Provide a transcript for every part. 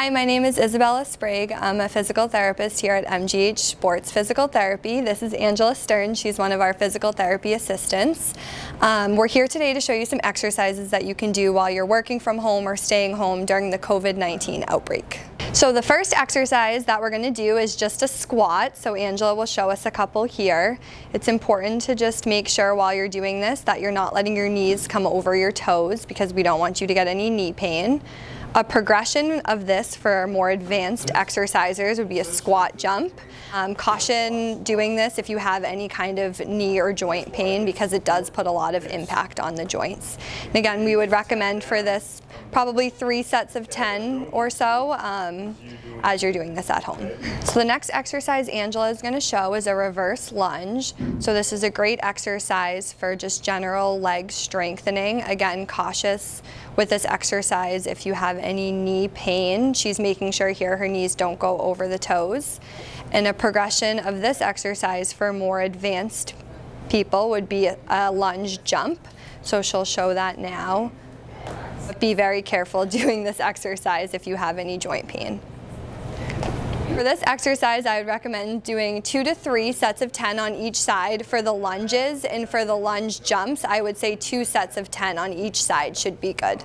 Hi, my name is Isabella Sprague. I'm a physical therapist here at MGH Sports Physical Therapy. This is Angela Stern. She's one of our physical therapy assistants. We're here today to show you some exercises that you can do while you're working from home or staying home during the COVID-19 outbreak. So the first exercise that we're going to do is just a squat. So Angela will show us a couple here. It's important to just make sure while you're doing this that you're not letting your knees come over your toes because we don't want you to get any knee pain. A progression of this for more advanced exercisers would be a squat jump. Caution doing this if you have any kind of knee or joint pain because it does put a lot of impact on the joints. And again, we would recommend for this probably 3 sets of 10 or so as you're doing this at home. So the next exercise Angela is going to show is a reverse lunge. So this is a great exercise for just general leg strengthening. Again, cautious with this exercise if you have any knee pain. She's making sure here her knees don't go over the toes. And a progression of this exercise for more advanced people would be a lunge jump. So she'll show that now. But be very careful doing this exercise if you have any joint pain. For this exercise, I would recommend doing 2 to 3 sets of 10 on each side for the lunges, and for the lunge jumps, I would say 2 sets of 10 on each side should be good.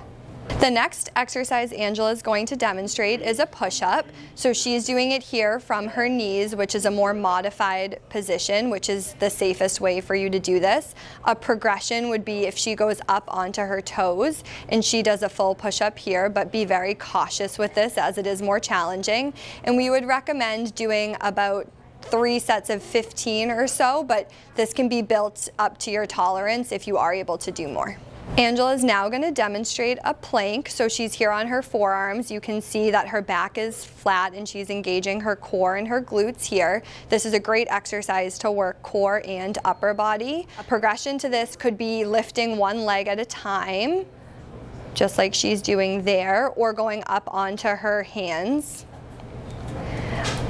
The next exercise Angela is going to demonstrate is a push-up. So she's doing it here from her knees, which is a more modified position, which is the safest way for you to do this. A progression would be if she goes up onto her toes and she does a full push-up here, but be very cautious with this as it is more challenging. And we would recommend doing about 3 sets of 15 or so, but this can be built up to your tolerance if you are able to do more. Angela is now going to demonstrate a plank. So she's here on her forearms. You can see that her back is flat and she's engaging her core and her glutes here. This is a great exercise to work core and upper body. A progression to this could be lifting one leg at a time, just like she's doing there, or going up onto her hands.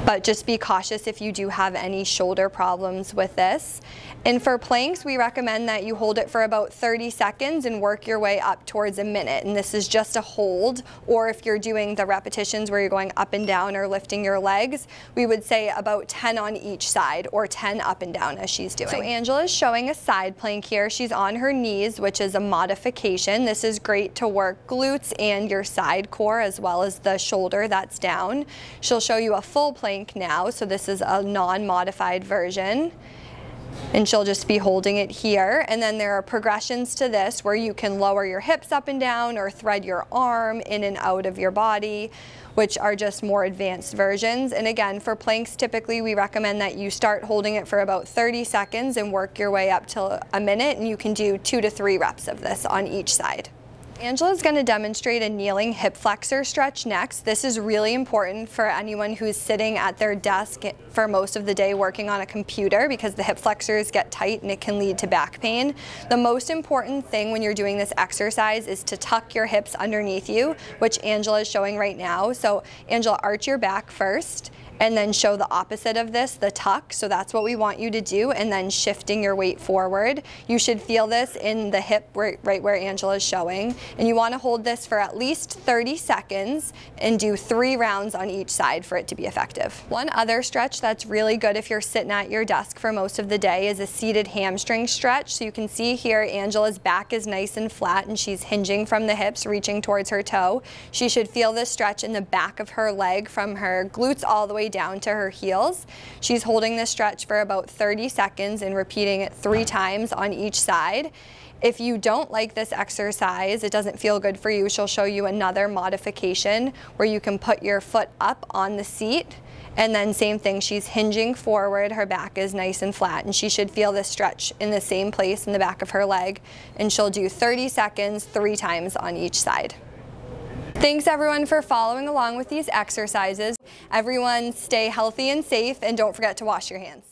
But just be cautious if you do have any shoulder problems with this. And for planks, we recommend that you hold it for about 30 seconds and work your way up towards a minute. And this is just a hold, or if you're doing the repetitions where you're going up and down or lifting your legs, we would say about 10 on each side or 10 up and down as she's doing. So Angela is showing a side plank here. She's on her knees, which is a modification. This is great to work glutes and your side core as well as the shoulder that's down. She'll show you a full plank now. So this is a non-modified version. And she'll just be holding it here. And then there are progressions to this where you can lower your hips up and down or thread your arm in and out of your body, which are just more advanced versions. And again, for planks, typically we recommend that you start holding it for about 30 seconds and work your way up to a minute, and you can do 2 to 3 reps of this on each side. Angela is going to demonstrate a kneeling hip flexor stretch next. This is really important for anyone who's sitting at their desk for most of the day working on a computer because the hip flexors get tight and it can lead to back pain. The most important thing when you're doing this exercise is to tuck your hips underneath you, which Angela is showing right now. So Angela, arch your back first, and then show the opposite of this, the tuck. So that's what we want you to do, and then shifting your weight forward. You should feel this in the hip right where Angela is showing. And you want to hold this for at least 30 seconds and do 3 rounds on each side for it to be effective. One other stretch that's really good if you're sitting at your desk for most of the day is a seated hamstring stretch. So you can see here Angela's back is nice and flat and she's hinging from the hips, reaching towards her toe. She should feel this stretch in the back of her leg from her glutes all the way down to her heels. She's holding this stretch for about 30 seconds and repeating it 3 times on each side. If you don't like this exercise, it doesn't feel good for you, she'll show you another modification where you can put your foot up on the seat, and then same thing, she's hinging forward, her back is nice and flat, and she should feel this stretch in the same place in the back of her leg, and she'll do 30 seconds 3 times on each side. Thanks everyone for following along with these exercises. Everyone stay healthy and safe, and don't forget to wash your hands.